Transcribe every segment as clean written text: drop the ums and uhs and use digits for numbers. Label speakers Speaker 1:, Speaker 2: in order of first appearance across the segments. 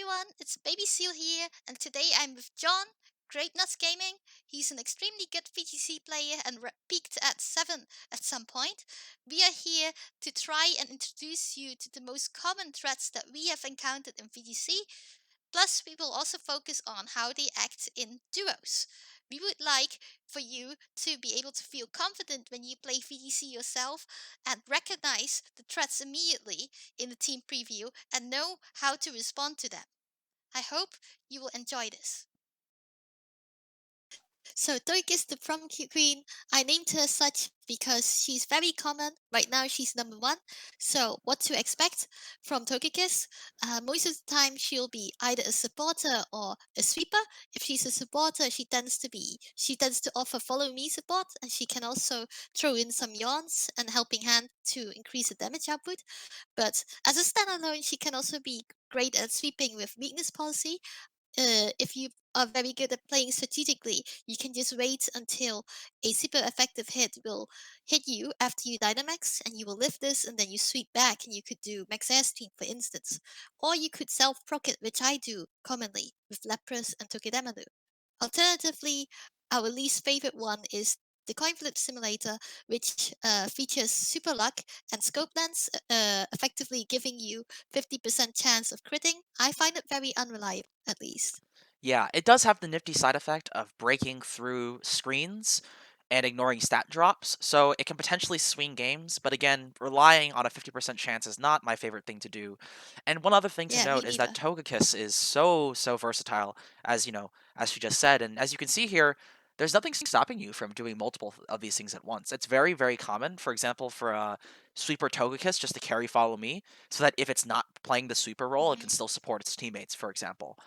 Speaker 1: everyone, it's Baby Seal here, and today I'm with John, GrapeNutsGaming. He's an extremely good VGC player and peaked at 7 at some point. We are here to try and introduce you to the most common threats that we have encountered in VGC. Plus, we will also focus on how they act in duos. We would like for you to be able to feel confident when you play VDC yourself and recognize the threats immediately in the team preview and know how to respond to them. I hope you will enjoy this. So Togekiss the prom queen, I named her such because she's very common. Right now she's number 1. So what to expect from Togekiss? Most of the time she'll be either a supporter or a sweeper. If she's a supporter, she tends to offer follow me support, and she can also throw in some yawns and helping hand to increase the damage output. But as a standalone, she can also be great at sweeping with weakness policy. If you are very good at playing strategically, you can just wait until a super effective hit will hit you after you Dynamax, and you will lift this, and then you sweep back, and you could do Max Airstream, for instance. Or you could self-proc it, which I do commonly with Lapras and Togedemaru. Alternatively, our least favorite one is the Coin Flip Simulator, which features Super Luck and Scope Lens, effectively giving you 50% chance of critting. I find it very unreliable, at least.
Speaker 2: Yeah, it does have the nifty side effect of breaking through screens and ignoring stat drops, so it can potentially swing games, but again, relying on a 50% chance is not my favorite thing to do. And one other thing to
Speaker 1: Yeah, me
Speaker 2: note is that
Speaker 1: neither.
Speaker 2: Togekiss is so versatile, as you just said, and as you can see here, there's nothing stopping you from doing multiple of these things at once. It's very common, for example, for a Sweeper Togekiss just to carry Follow Me, so that if it's not playing the sweeper role, it can still support its teammates, for example.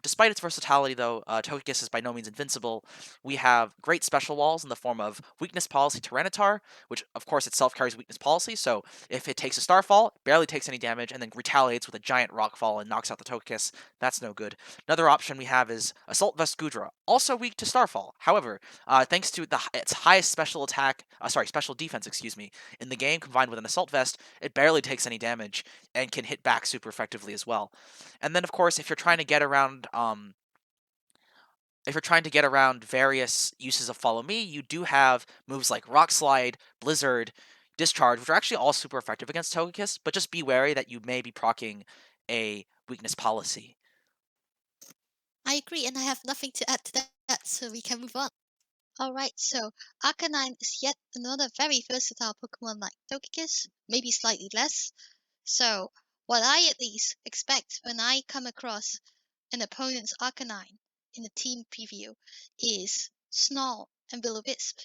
Speaker 2: Despite its versatility, though, Togekiss is by no means invincible. We have great special walls in the form of Weakness Policy Tyranitar, which of course itself carries Weakness Policy, so if it takes a Starfall, it barely takes any damage, and then retaliates with a giant Rockfall and knocks out the Togekiss. That's no good. Another option we have is Assault Vest Gudra, also weak to Starfall. However, thanks to its highest special defense, in the game, combined with an Assault Vest, it barely takes any damage and can hit back super effectively as well. And then, of course, if you're trying to get around various uses of Follow Me, you do have moves like Rock Slide, Blizzard, Discharge, which are actually all super effective against Togekiss, but just be wary that you may be proccing a weakness policy.
Speaker 1: I agree, and I have nothing to add to that, so we can move on. Alright, so Arcanine is yet another very versatile Pokemon like Togekiss, maybe slightly less. So, what I at least expect when I come across an opponent's Arcanine in a team preview is Snarl and Will-O-Wisp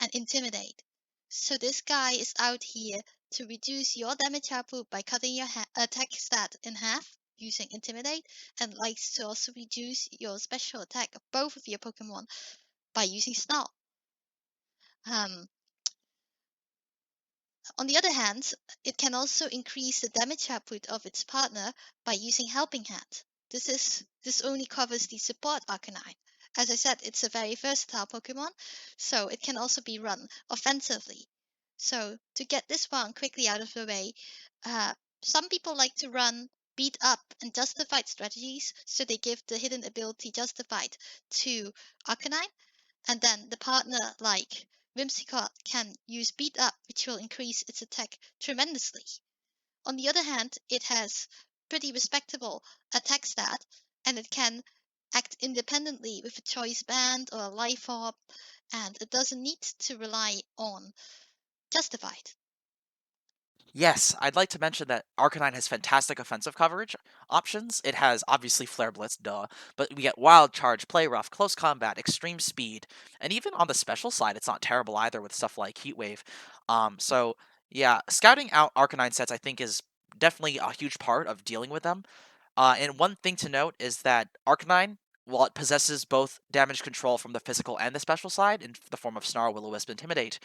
Speaker 1: and Intimidate. So this guy is out here to reduce your damage output by cutting your attack stat in half using Intimidate, and likes to also reduce your special attack of both of your Pokemon by using Snarl. Um, on the other hand, it can also increase the damage output of its partner by using Helping Hand. This only covers the support Arcanine. As I said, it's a very versatile Pokemon, so it can also be run offensively. So to get this one quickly out of the way, some people like to run beat up and justified strategies, so they give the hidden ability justified to Arcanine, and then the partner like Whimsicott can use beat up, which will increase its attack tremendously. On the other hand, it has pretty respectable attack stat, and it can act independently with a choice band or a life orb, and it doesn't need to rely on justified.
Speaker 2: Yes, I'd like to mention that Arcanine has fantastic offensive coverage options. It has obviously Flare Blitz, duh, but we get Wild Charge, Play Rough, Close Combat, Extreme Speed, and even on the special side, it's not terrible either with stuff like Heat Wave. So yeah, scouting out Arcanine sets I think is definitely a huge part of dealing with them. And one thing to note is that Arcanine, while it possesses both damage control from the physical and the special side in the form of Snarl, Will-O-Wisp, Intimidate,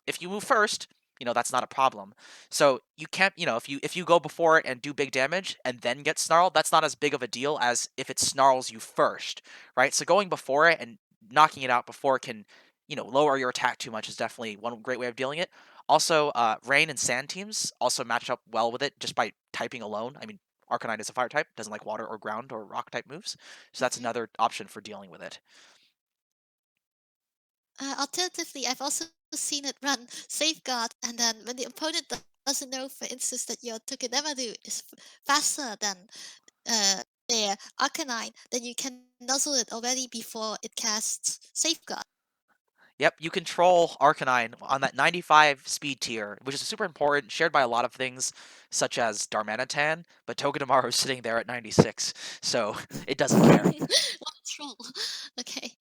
Speaker 2: if you move first, that's not a problem. So you can't, if you go before it and do big damage and then get Snarled, that's not as big of a deal as if it snarls you first, right? So going before it and knocking it out before it can, lower your attack too much is definitely one great way of dealing it. Also, Rain and Sand teams also match up well with it just by typing alone. I mean, Arcanine is a fire type, doesn't like water or ground or rock type moves. So that's
Speaker 1: Mhm.
Speaker 2: another option for dealing with it.
Speaker 1: Alternatively, I've also seen it run Safeguard, and then when the opponent doesn't know, for instance, that your Togedemaru is faster than their Arcanine, then you can nuzzle it already before it casts Safeguard.
Speaker 2: Yep, you control Arcanine on that 95 speed tier, which is super important, shared by a lot of things, such as Darmanitan, but Togedemaru is sitting there at 96, so it doesn't care.
Speaker 1: What a troll. Okay.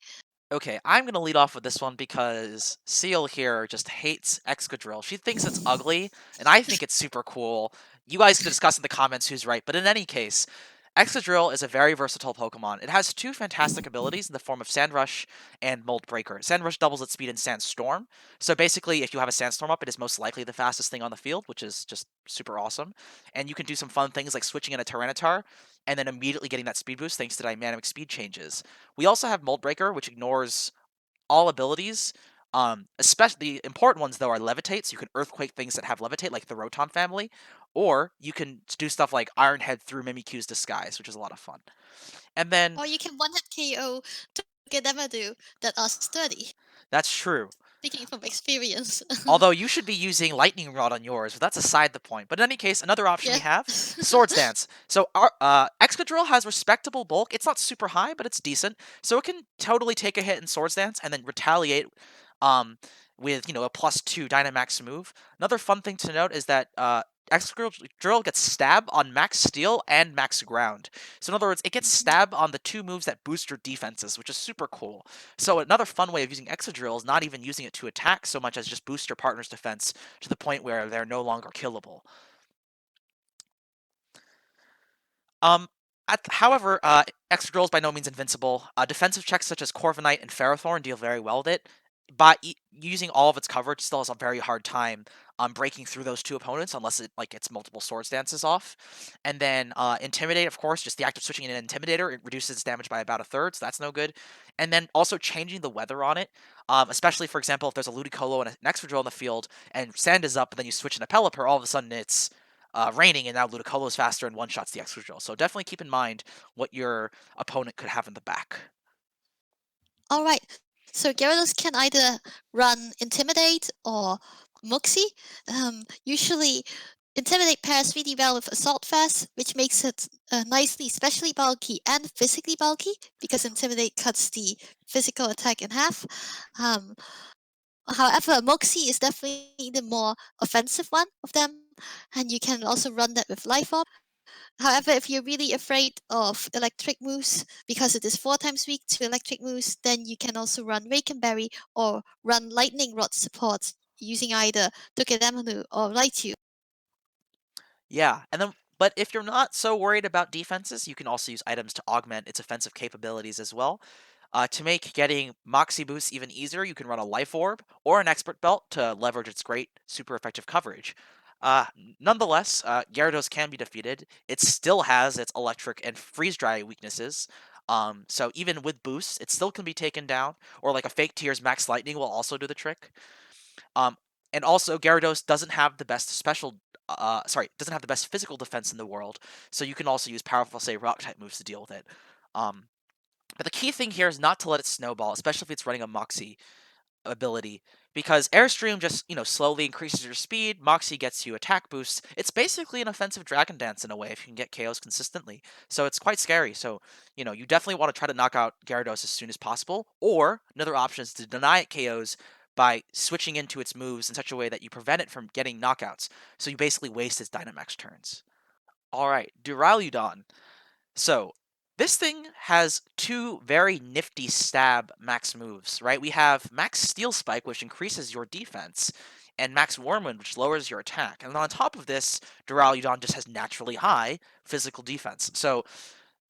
Speaker 2: Okay, I'm gonna lead off with this one because Seal here just hates Excadrill. She thinks it's ugly, and I think it's super cool. You guys can discuss in the comments who's right, but in any case, Excadrill is a very versatile Pokemon. It has two fantastic abilities in the form of Sand Rush and Mold Breaker. Sand Rush doubles its speed in Sandstorm, so basically, if you have a Sandstorm up, it is most likely the fastest thing on the field, which is just super awesome. And you can do some fun things like switching in a Tyranitar, and then immediately getting that speed boost thanks to dynamic speed changes. We also have Mold Breaker, which ignores all abilities. Especially the important ones though are Levitate, so you can Earthquake things that have Levitate, like the Rotom family, or you can do stuff like Iron Head through Mimikyu's Disguise, which is a lot of fun. And then
Speaker 1: Or you can one-hit KO Togedemaru that are sturdy,
Speaker 2: that's true.
Speaker 1: speaking from experience.
Speaker 2: Although you should be using Lightning Rod on yours, but that's aside the point. But in any case, another option we
Speaker 1: Yeah.
Speaker 2: have, Swords Dance. So our Excadrill has respectable bulk. It's not super high, but it's decent. So it can totally take a hit in Swords Dance and then retaliate um, with, a +2 Dynamax move. Another fun thing to note is that Excadrill gets Stab on Max Steel and Max Ground. So in other words, it gets Stab on the two moves that boost your defenses, which is super cool. So another fun way of using Excadrill is not even using it to attack so much as just boost your partner's defense to the point where they're no longer killable. Um, however, Excadrill is by no means invincible. Defensive checks such as Corviknight and Ferrothorn deal very well with it, but using all of its coverage still has a very hard time breaking through those two opponents unless it like gets multiple Swords Dances off. And then Intimidate, of course, just the act of switching in an Intimidator, it reduces its damage by about a third, so that's no good. And then also changing the weather on it, especially for example if there's a Ludicolo and an Excadrill in the field and sand is up, and then you switch in a Pelipper, all of a sudden it's raining, and now Ludicolo is faster and one-shots the Excadrill. So definitely keep in mind what your opponent could have in the back.
Speaker 1: All right. So Gyarados can either run Intimidate or Muxie. Usually, Intimidate pairs really well with Assault Vest, which makes it nicely specially bulky and physically bulky because Intimidate cuts the physical attack in half. Um, However, Moxie is definitely the more offensive one of them, and you can also run that with Life Orb. However, if you're really afraid of electric moves because it is 4 times weak to electric moves, then you can also run Rake and Berry or run Lightning Rod support using either Togedemaru or Raichu.
Speaker 2: Yeah, and then but if you're not so worried about defenses, you can also use items to augment its offensive capabilities as well. To make getting Moxie boosts even easier, you can run a Life Orb or an Expert Belt to leverage its great, super effective coverage. Nonetheless, Gyarados can be defeated. It still has its Electric and Freeze Dry weaknesses. So even with boosts, it still can be taken down. Or like a Fake Tears Max Lightning will also do the trick. Um, and also, Gyarados doesn't have the best doesn't have the best physical defense in the world, so you can also use powerful, say, rock type moves to deal with it. Um, but the key thing here is not to let it snowball, especially if it's running a Moxie ability, because Airstream just, slowly increases your speed, Moxie gets you attack boosts. It's basically an offensive Dragon Dance in a way if you can get KOs consistently. So it's quite scary. So, you definitely want to try to knock out Gyarados as soon as possible, or another option is to deny it KOs by switching into its moves in such a way that you prevent it from getting knockouts. So you basically waste its Dynamax turns. Alright, Duraludon. So, this thing has two very nifty stab max moves, right? We have Max Steel Spike, which increases your defense, and Max Wormwind, which lowers your attack. And on top of this, Duraludon just has naturally high physical defense. So,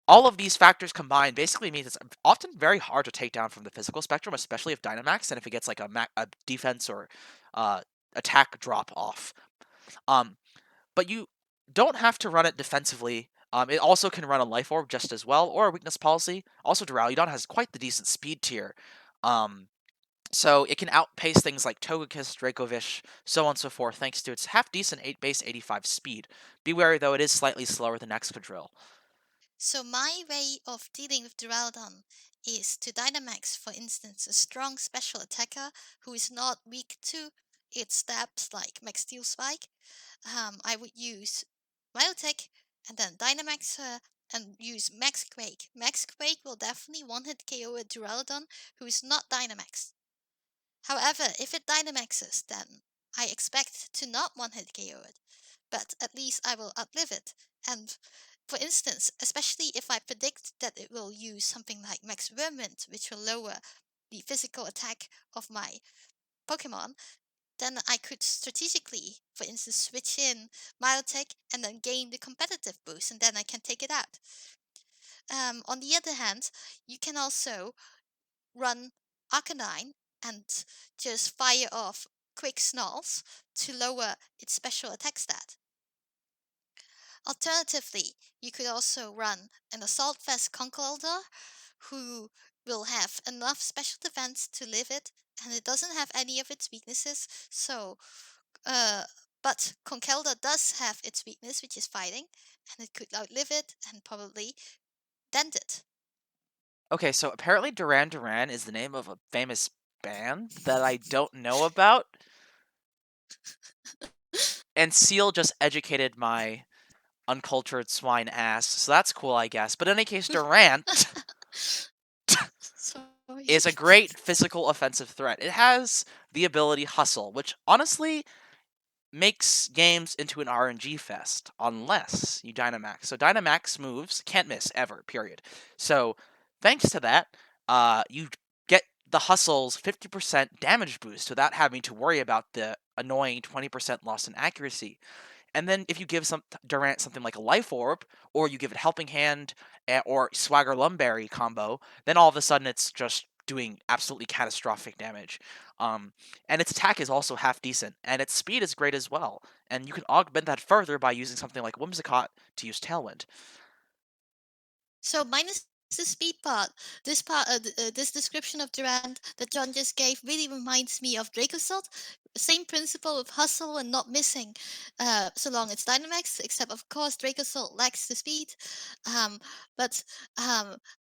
Speaker 2: all of these factors combined basically means it's often very hard to take down from the physical spectrum, especially if Dynamax, and if it gets like a defense or uh, attack drop off. Um, but you don't have to run it defensively. It also can run a Life Orb just as well, or a Weakness Policy. Also, Duraludon has quite the decent speed tier. Um, So it can outpace things like Togekiss, Dracovish, so on and so forth, thanks to its half-decent 8 base 85 speed. Be wary though, it is slightly slower than Excadrill.
Speaker 1: So my way of dealing with Duraludon is to Dynamax, for instance, a strong special attacker who is not weak to its stabs like Max Steel Spike. I would use Biotech and then Dynamax her and use Max Quake. Max Quake will definitely one-hit KO a Duraludon who is not Dynamax. However, if it Dynamaxes, then I expect to not one-hit KO it, but at least I will outlive it. And for instance, especially if I predict that it will use something like Max Vermint, which will lower the physical attack of my Pokemon, then I could strategically, for instance, switch in Milotic and then gain the competitive boost, and then I can take it out. On the other hand, you can also run Arcanine and just fire off quick snarls to lower its special attack stat. Alternatively, you could also run an Assault Vest Conkeldurr who will have enough special defense to live it, and it doesn't have any of its weaknesses. So, uh, but Conkeldurr does have its weakness, which is fighting, and it could outlive it and probably dent it.
Speaker 2: Okay, so apparently Duran Duran is the name of a famous band that I don't know about, and Seal just educated my uncultured swine ass, so that's cool, I guess. But in any case, Durant
Speaker 1: Sorry.
Speaker 2: is a great physical offensive threat. It has the ability Hustle, which honestly makes games into an RNG fest unless you Dynamax. So Dynamax moves can't miss ever, period. So thanks to that, you get the Hustle's 50% damage boost without having to worry about the annoying 20% loss in accuracy. And then if you give Durant something like a Life Orb, or you give it Helping Hand, or Swagger Lumberry combo, then all of a sudden it's just doing absolutely catastrophic damage. And its attack is also half decent, and its speed is great as well. And you can augment that further by using something like Whimsicott to use Tailwind.
Speaker 1: So minus the speed part, this description of Durant that John just gave really reminds me of Dracosalt. Same principle of hustle and not missing, so long it's Dynamax. Except of course Dracosalt lacks the speed. Um, but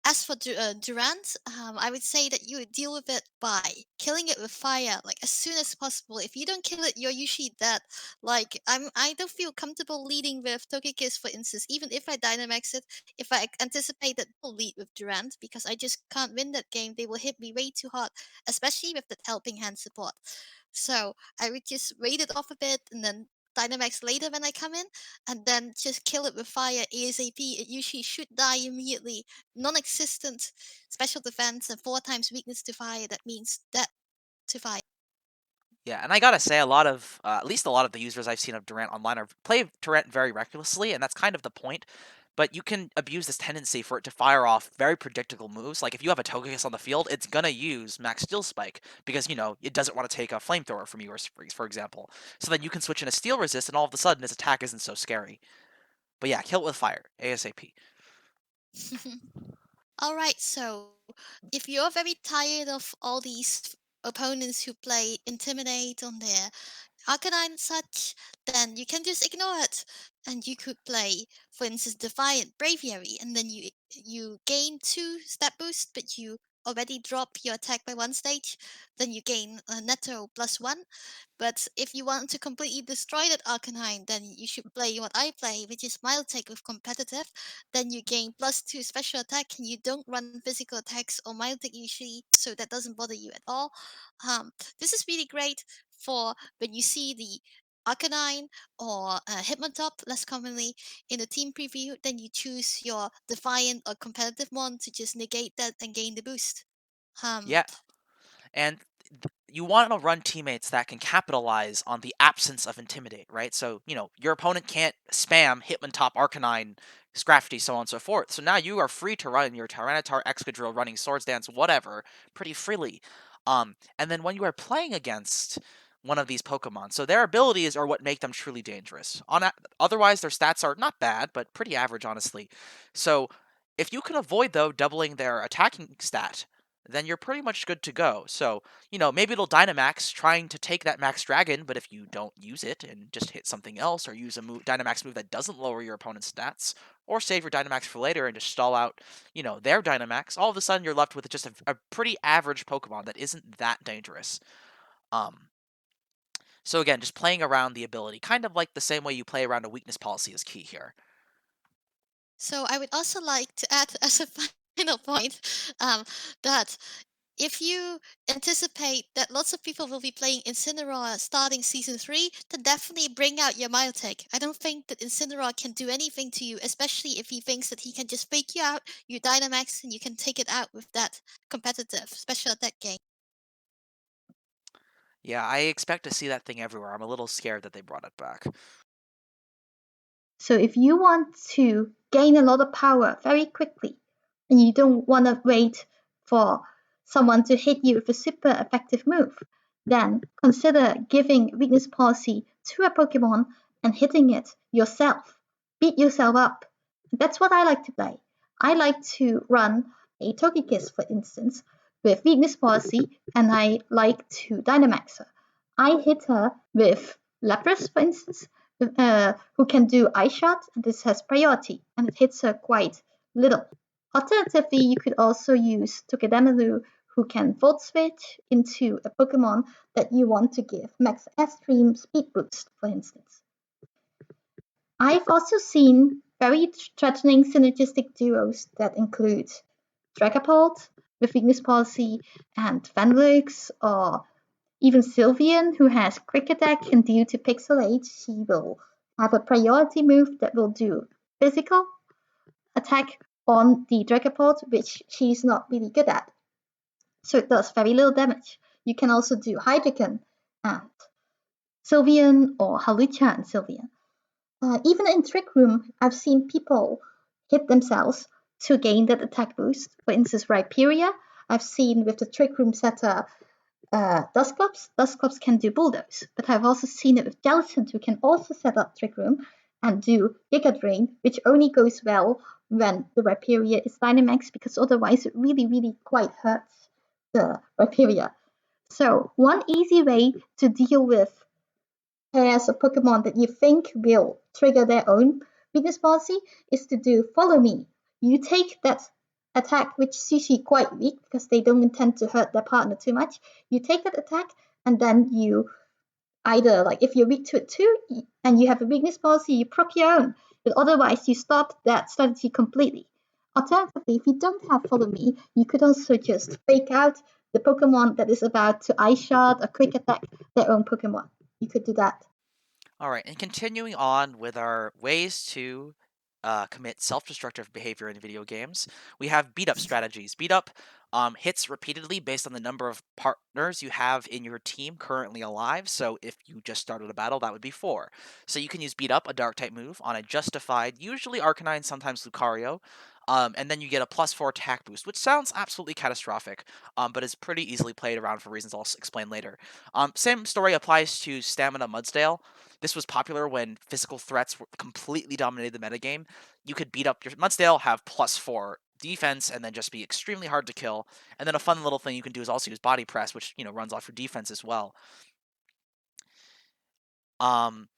Speaker 1: as for Durant, I would say that you would deal with it by killing it with fire, like as soon as possible. If you don't kill it, you're usually dead. Like I don't feel comfortable leading with Togekiss, for instance, even if I Dynamax it. If I anticipate that they'll lead with Durant, because I just can't win that game. They will hit me way too hard, especially with that helping hand support. So I would just wait it off a bit and then Dynamax later when I come in, and then just kill it with fire ASAP. It usually should die immediately. Non existent special defense and 4 times weakness to fire. That means that to fire.
Speaker 2: Yeah, and I gotta say, at least a lot of the users I've seen of Durant online play Durant very recklessly, and that's kind of the point. But you can abuse this tendency for it to fire off very predictable moves. Like if you have a Togekiss on the field, it's gonna use Max Steel Spike because it doesn't want to take a flamethrower from you, or for example. So then you can switch in a Steel Resist, and all of a sudden its attack isn't so scary. But yeah, kill it with fire, ASAP.
Speaker 1: Alright, so if you're very tired of all these opponents who play Intimidate on their Arcanine and such, then you can just ignore it. And you could play, for instance, Defiant Braviary, and then you gain 2 stat boost, but you already drop your attack by 1 stage. Then you gain a netto +1. But if you want to completely destroy that Arcanine, then you should play what I play, which is Mild Take with competitive. Then you gain +2 special attack, and you don't run physical attacks or Mild Take usually, so that doesn't bother you at all. This is really great for when you see the Arcanine or Hypnotop, less commonly, in a team preview, then you choose your Defiant or competitive one to just negate that and gain the boost. Um,
Speaker 2: Yeah, and you want to run teammates that can capitalize on the absence of Intimidate, right? So, your opponent can't spam Hitmontop, Arcanine, Scrafty, so on and so forth. So now you are free to run your Tyranitar, Excadrill, running Swords Dance, whatever, pretty freely. And then when you are playing against one of these Pokemon, so their abilities are what make them truly dangerous. Otherwise, their stats are not bad, but pretty average, honestly. So if you can avoid, though, doubling their attacking stat, then you're pretty much good to go. So, maybe it'll Dynamax trying to take that Max Dragon, but if you don't use it and just hit something else or use a Dynamax move that doesn't lower your opponent's stats, or save your Dynamax for later and just stall out, their Dynamax, all of a sudden you're left with just a pretty average Pokemon that isn't that dangerous. Um, so again, just playing around the ability, kind of like the same way you play around a weakness policy is key here.
Speaker 1: So I would also like to add as a final point that if you anticipate that lots of people will be playing Incineroar starting Season 3, then definitely bring out your Milotic. I don't think that Incineroar can do anything to you, especially if he thinks that he can just fake you out, you Dynamax, and you can take it out with that competitive special attack game.
Speaker 2: Yeah, I expect to see that thing everywhere. I'm a little scared that they brought it back.
Speaker 3: So if you want to gain a lot of power very quickly and you don't want to wait for someone to hit you with a super effective move, then consider giving weakness policy to a Pokemon and hitting it yourself. Beat yourself up. That's what I like to play. I like to run a Togekiss, for instance, with weakness policy, and I like to Dynamax her. I hit her with Lapras, for instance, who can do Ice Shot. This has priority, and it hits her quite little. Alternatively, you could also use Togedemaru, who can Volt Switch into a Pokemon that you want to give Max Extreme Speed Boost, for instance. I've also seen very threatening synergistic duos that include Dragapult with Weakness Policy and Vanlux, or even Sylveon, who has Quick Attack, and due to Pixel Age, she will have a priority move that will do physical attack on the Dragapult, which she's not really good at. So it does very little damage. You can also do Hydreigon and Sylveon, or Halucha and Sylveon. Even in Trick Room, I've seen people hit themselves to gain that attack boost. For instance, Rhyperior, I've seen with the Trick Room setter Dusclops. Dusclops can do Bulldoze, but I've also seen it with Jellicent, who can also set up Trick Room and do Giga Drain, which only goes well when the Rhyperior is Dynamax, because otherwise it really, really quite hurts the Rhyperior. So one easy way to deal with pairs of Pokemon that you think will trigger their own weakness policy is to do Follow Me. You take that attack, which is usually quite weak because they don't intend to hurt their partner too much. You take that attack, and then you either, like, if you're weak to it too and you have a weakness policy, you prop your own. But otherwise, you stop that strategy completely. Alternatively, if you don't have Follow Me, you could also just fake out the Pokemon that is about to Ice Shot or Quick Attack their own Pokemon. You could do that.
Speaker 2: All right, and continuing on with our ways to commit self-destructive behavior in video games, we have beat-up strategies. Beat-up hits repeatedly based on the number of partners you have in your team currently alive. So if you just started a battle, that would be 4. So you can use Beat-up, a Dark-type move, on a Justified, usually Arcanine, sometimes Lucario, and then you get a +4 attack boost, which sounds absolutely catastrophic, but is pretty easily played around for reasons I'll explain later. Same story applies to Stamina Mudsdale. This was popular when physical threats completely dominated the metagame. You could beat up your Mudsdale, have +4 defense, and then just be extremely hard to kill. And then a fun little thing you can do is also use Body Press, which runs off your defense as well. Um,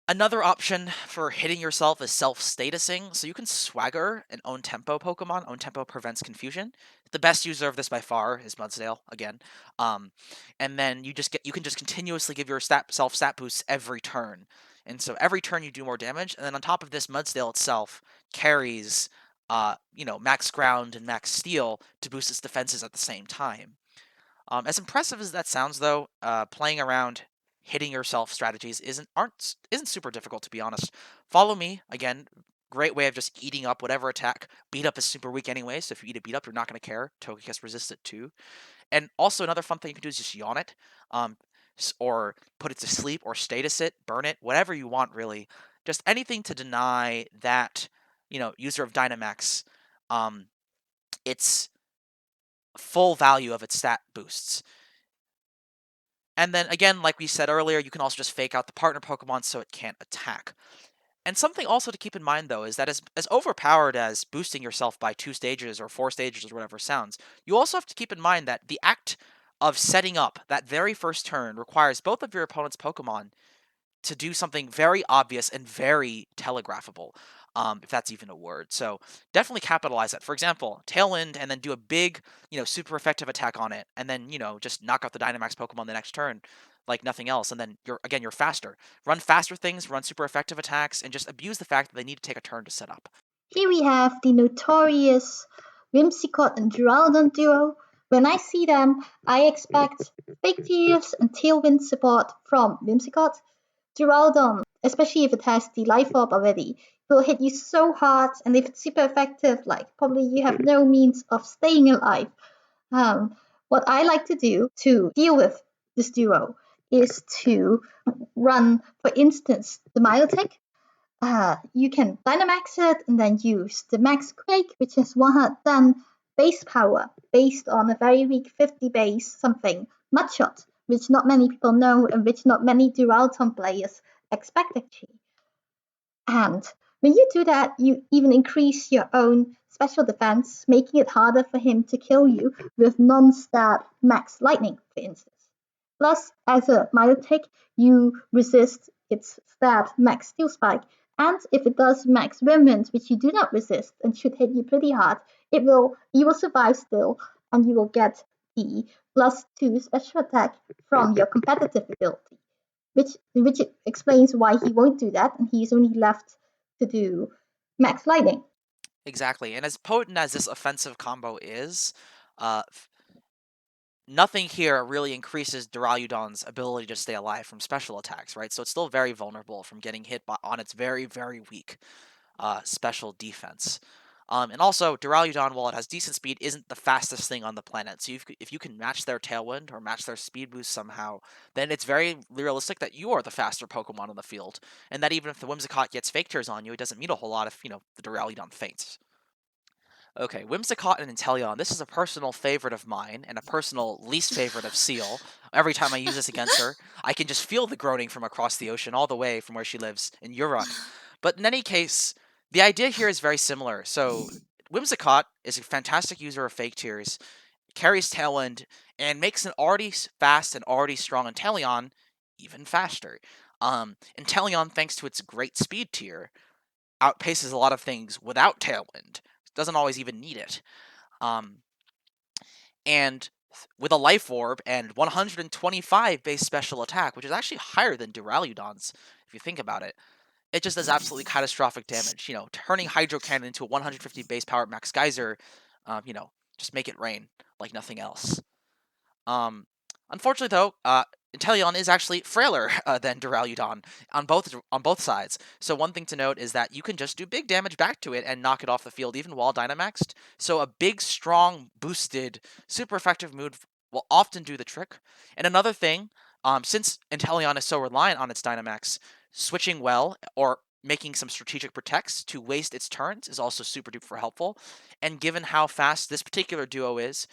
Speaker 2: Another option for hitting yourself is self-statusing. So you can Swagger an Own Tempo Pokemon. Own Tempo prevents confusion. The best user of this by far is Mudsdale, again. And then you can just continuously give your stat boosts every turn. And so every turn you do more damage. And then on top of this, Mudsdale itself carries max ground and max steel to boost its defenses at the same time. As impressive as that sounds, though, playing around hitting yourself strategies isn't super difficult, to be honest. Follow Me, again, great way of just eating up whatever attack. Beat up is super weak anyway, so if you eat a beat up, you're not going to care. Togekiss resists it too. And also another fun thing you can do is just yawn it, um, or put it to sleep, or status it, burn it, whatever you want, really. Just anything to deny that user of Dynamax its full value of its stat boosts. And then again, like we said earlier, you can also just fake out the partner Pokemon so it can't attack. And something also to keep in mind, though, is that as overpowered as boosting yourself by 2 stages or 4 stages or whatever sounds, you also have to keep in mind that the act of setting up that very first turn requires both of your opponent's Pokemon to do something very obvious and very telegraphable, if that's even a word. So definitely capitalize that. For example, Tailwind and then do a big, super effective attack on it, and then just knock out the Dynamax Pokemon the next turn, like nothing else. And then you're faster. Run faster things, run super effective attacks, and just abuse the fact that they need to take a turn to set up.
Speaker 3: Here we have the notorious Whimsicott and Geraldine duo. When I see them, I expect Fake Tears and Tailwind support from Whimsicott. Geraldine, especially if it has the Life Orb already, will hit you so hard, and if it's super effective, like probably you have no means of staying alive. What I like to do to deal with this duo is to run, for instance, the Milotic. You can Dynamax it and then use the Max Quake, which is 110 base power based on a very weak 50 base something Mudshot, which not many people know and which not many Duralton players expect actually. And when you do that, you even increase your own special defense, making it harder for him to kill you with non-stab Max Lightning, for instance. Plus, as a Milotic, you resist its stab Max Steel Spike, and if it does Max Remnant, which you do not resist and should hit you pretty hard, you will survive still, and you will get the +2 special attack from your competitive ability, which explains why he won't do that, and he's only left to do Max Lightning.
Speaker 2: Exactly. And as potent as this offensive combo is, uh, nothing here really increases Duraludon's ability to stay alive from special attacks, right? So it's still very vulnerable from getting hit on its very, very weak special defense. And also, Duraludon, while it has decent speed, isn't the fastest thing on the planet. So if you can match their Tailwind or match their speed boost somehow, then it's very realistic that you are the faster Pokemon on the field. And that even if the Whimsicott gets Fake Tears on you, it doesn't mean a whole lot if, the Duraludon faints. Okay, Whimsicott and Inteleon. This is a personal favorite of mine and a personal least favorite of Seal. Every time I use this against her, I can just feel the groaning from across the ocean, all the way from where she lives in Europe. But in any case, the idea here is very similar. So, Whimsicott is a fantastic user of Fake Tears, carries Tailwind, and makes an already fast and already strong Inteleon even faster. Inteleon, thanks to its great speed tier, outpaces a lot of things without Tailwind. Doesn't always even need it. Um, and with a Life Orb and 125 base special attack, which is actually higher than Duraludon's, if you think about it, it just does absolutely catastrophic damage. Turning Hydro Cannon into a 150 base power Max Geyser, just make it rain like nothing else. Unfortunately, though, Inteleon is actually frailer than Duraludon on both sides. So one thing to note is that you can just do big damage back to it and knock it off the field even while Dynamaxed. So a big, strong, boosted, super effective move will often do the trick. And another thing, since Inteleon is so reliant on its Dynamax, switching well or making some strategic protects to waste its turns is also super duper helpful. And given how fast this particular duo is,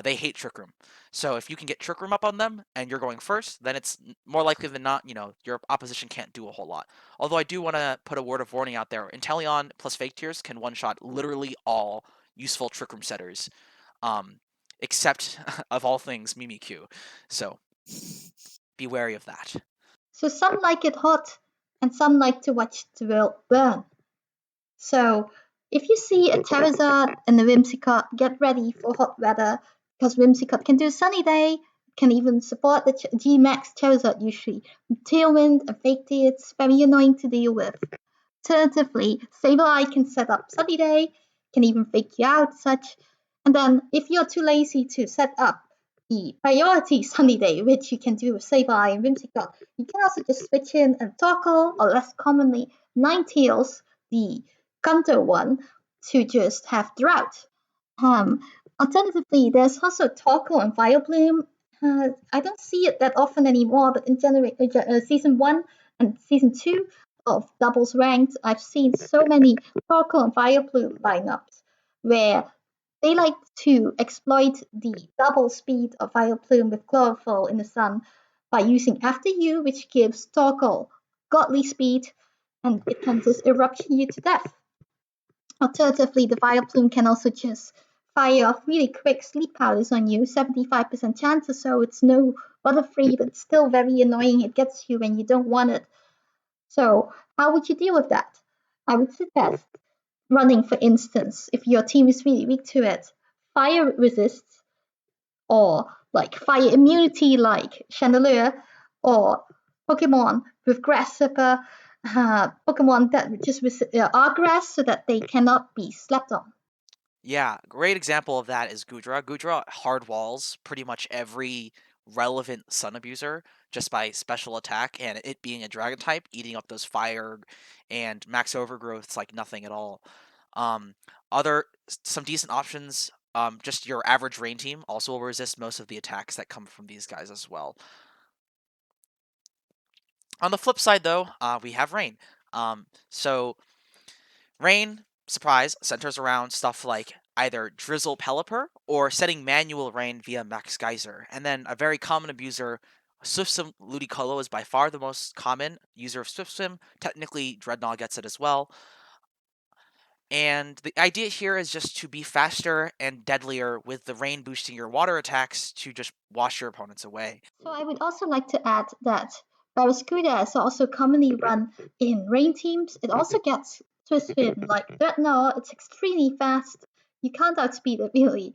Speaker 2: they hate Trick Room. So if you can get Trick Room up on them and you're going first, then it's more likely than not, your opposition can't do a whole lot. Although I do want to put a word of warning out there. Inteleon plus Fake Tears can one-shot literally all useful Trick Room setters, except, of all things, Mimikyu. So be wary of that.
Speaker 3: So some like it hot, and some like to watch the world burn. So if you see a Charizard and a Whimsicott, get ready for hot weather, because Whimsicott can do sunny day, can even support the G-Max Charizard usually. Tailwind and Fake Tea, it's very annoying to deal with. Alternatively, Sableye can set up sunny day, can even fake you out such. And then if you're too lazy to set up the priority sunny day, which you can do with Sableye and Whimsicott, you can also just switch in and Torkoal, or less commonly, Ninetales, the Kanto one, to just have Drought. Alternatively, there's also Torkoal and Vileplume. I don't see it that often anymore, but in season 1 and season 2 of Doubles Ranked, I've seen so many Torkoal and Vileplume lineups where they like to exploit the double speed of Vileplume with Chlorophyll in the sun by using After You, which gives Torkoal godly speed, and it can just erupt you to death. Alternatively, the Fire Plume can also just fire off really quick sleep powders on you, 75% chance or so. It's no butterfree, but it's still very annoying. It gets you when you don't want it. So how would you deal with that? I would suggest running, for instance, if your team is really weak to it, fire resists or like fire immunity like Chandelier, or Pokemon with Grass Zipper, Pokemon that just are grass so that they cannot be slept on.
Speaker 2: Yeah, great example of that is Gudra. Gudra hard walls pretty much every relevant Sun Abuser just by special attack, and it being a Dragon type, eating up those fire and max overgrowths like nothing at all. Um, some decent options. Just your average rain team also will resist most of the attacks that come from these guys as well. On the flip side, though, we have rain. So rain, surprise, centers around stuff like either Drizzle Pelipper or setting manual rain via Max Geyser. And then a very common abuser, Swift Swim Ludicolo is by far the most common user of Swift Swim. Technically, Dreadnought gets it as well. And the idea here is just to be faster and deadlier with the rain boosting your water attacks to just wash your opponents away.
Speaker 3: So I would also like to add that Barraskewda is also commonly run in rain teams. It also gets twisted like Dreadnought. It's extremely fast. You can't outspeed it really,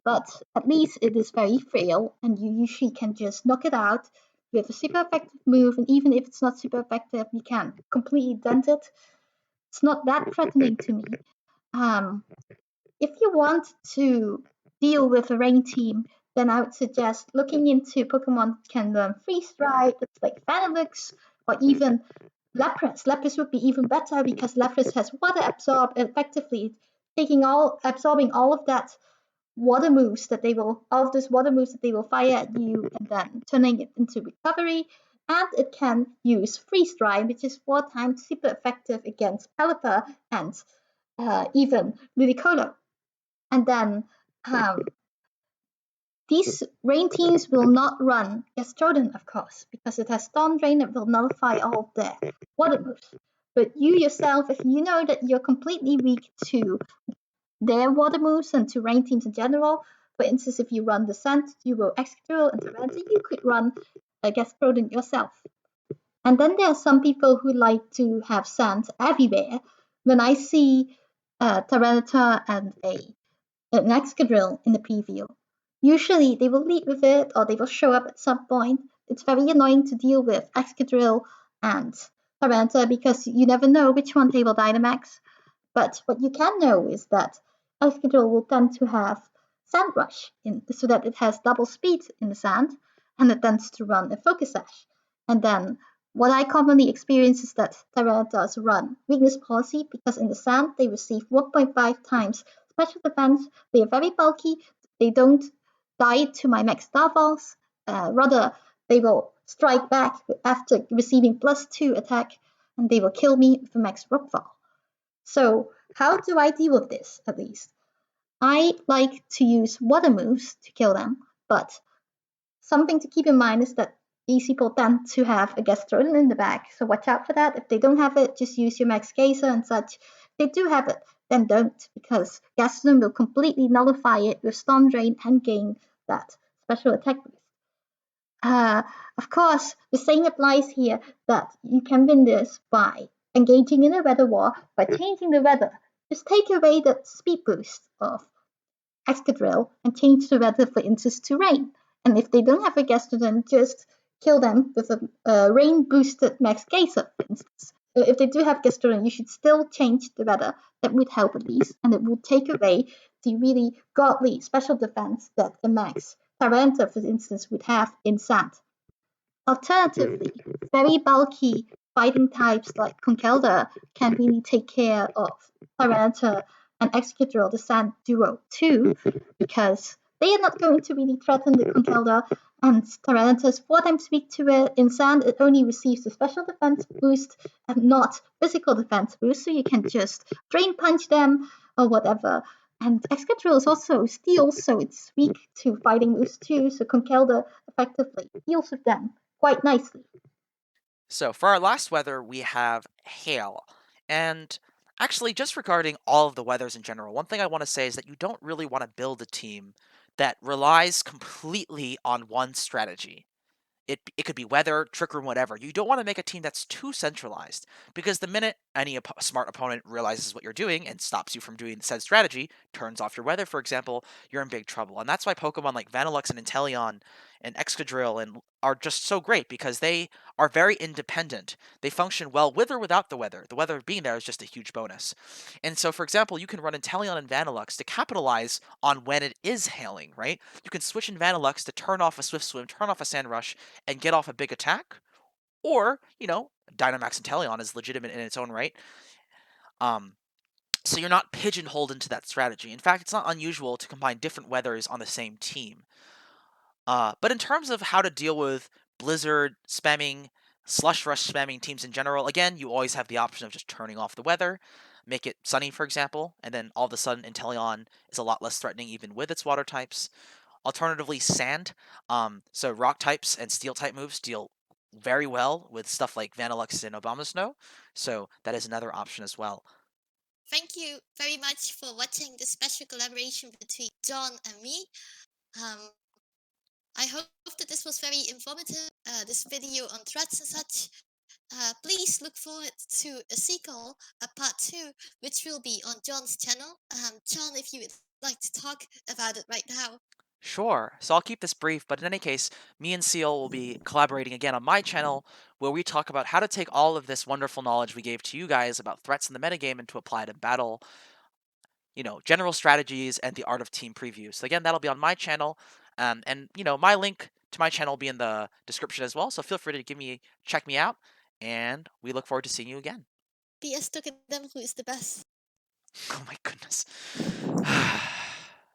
Speaker 3: but at least it is very frail, and you usually can just knock it out with a super effective move. And even if it's not super effective, you can completely dent it. It's not that threatening to me. Um, if you want to deal with a rain team, then I would suggest looking into Pokemon can learn Freeze Dry, it's like Vanillux, or even Lapras. Lapras would be even better because Lapras has water absorb, effectively absorbing all of that water moves that they will all of those water moves that they will fire at you, and then turning it into recovery. And it can use Freeze Dry, which is 4 times super effective against Pelipper and even Ludicolo. And then these rain teams will not run Gastrodon, of course, because it has Storm Drain that will nullify all of their water moves. But you yourself, if you know that you're completely weak to their water moves and to rain teams in general, for instance, if you run Descent, Duo, Excadrill, and Tyranitar, you could run a Gastrodon yourself. And then there are some people who like to have sand everywhere. When I see Tyranitar and an Excadrill in the preview, usually they will lead with it or they will show up at some point. It's very annoying to deal with Excadrill and Tyranitar because you never know which one they will Dynamax. But what you can know is that Excadrill will tend to have Sand Rush so that it has double speed in the sand, and it tends to run a Focus Sash. And then what I commonly experience is that Tyranitars run Weakness Policy because in the sand they receive 1.5 times special defense. They are very bulky. They don't die to my max Starfalls. Rather, they will strike back after receiving +2 attack, and they will kill me with a max Rockfall. So how do I deal with this, at least? I like to use water moves to kill them, but something to keep in mind is that these people tend to have a Gastrodon in the back, so watch out for that. If they don't have it, just use your Max Geyser and such. If they do have it, then don't, because Gastrodon will completely nullify it with Storm Drain and gain that special attack boost. Of course, the same applies here that you can win this by engaging in a weather war, by changing the weather. Just take away the speed boost of Excadrill and change the weather, for instance, to rain. And if they don't have a Gastrodon, just kill them with a rain boosted Max Geyser, for instance. If they do have Gastrodon, you should still change the weather. That would help at least, and it will take away the really godly special defense that a Max Tyranitar, for instance, would have in sand. Alternatively, very bulky fighting types like Conkeldurr can really take care of Tyranitar and Excadrill, the Sand duo, too, because they are not going to really threaten the Conkeldurr, and Tyranitar is 4 times weak to it. In Sand, it only receives a special defense boost and not physical defense boost, so you can just Drain Punch them or whatever. And Excadrill is also Steel, so it's weak to fighting moves too, so Conkeldurr effectively deals with them quite nicely.
Speaker 2: So for our last weather, we have hail. And actually, just regarding all of the weathers in general, one thing I want to say is that you don't really want to build a team that relies completely on one strategy. It could be weather, trick room, whatever. You don't want to make a team that's too centralized because the minute any smart opponent realizes what you're doing and stops you from doing said strategy, turns off your weather, for example, you're in big trouble. And that's why Pokemon like Vanillux and Inteleon and Excadrill and are just so great because they are very independent. They function well with or without the weather. The weather being there is just a huge bonus. And so, for example, you can run Inteleon and Vanillux to capitalize on when it is hailing, right? You can switch in Vanillux to turn off a Swift Swim, turn off a Sand Rush, and get off a big attack, or Dynamax and Teleon is legitimate in its own right. Um, so you're not pigeonholed into that strategy. In fact, it's not unusual to combine different weathers on the same team. But in terms of how to deal with Blizzard spamming, Slush Rush spamming teams in general, again, you always have the option of just turning off the weather, make it sunny, for example, and then all of a sudden Inteleon is a lot less threatening even with its water types. Alternatively, sand. So rock types and steel type moves deal very well with stuff like Vanillux and Obama Snow. So that is another option as well.
Speaker 1: Thank you very much for watching this special collaboration between John and me. Um, I hope that this was very informative, this video on threats and such. Please look forward to a sequel, a part 2, which will be on John's channel. John, if you would like to talk about it right now.
Speaker 2: Sure. So I'll keep this brief, but in any case, me and Seal will be collaborating again on my channel where we talk about how to take all of this wonderful knowledge we gave to you guys about threats in the metagame and to apply it in battle, general strategies and the art of team preview. So again, that'll be on my channel. And my link to my channel will be in the description as well. So feel free to check me out, and we look forward to seeing you again.
Speaker 1: PS Token who is the best.
Speaker 2: Oh my goodness.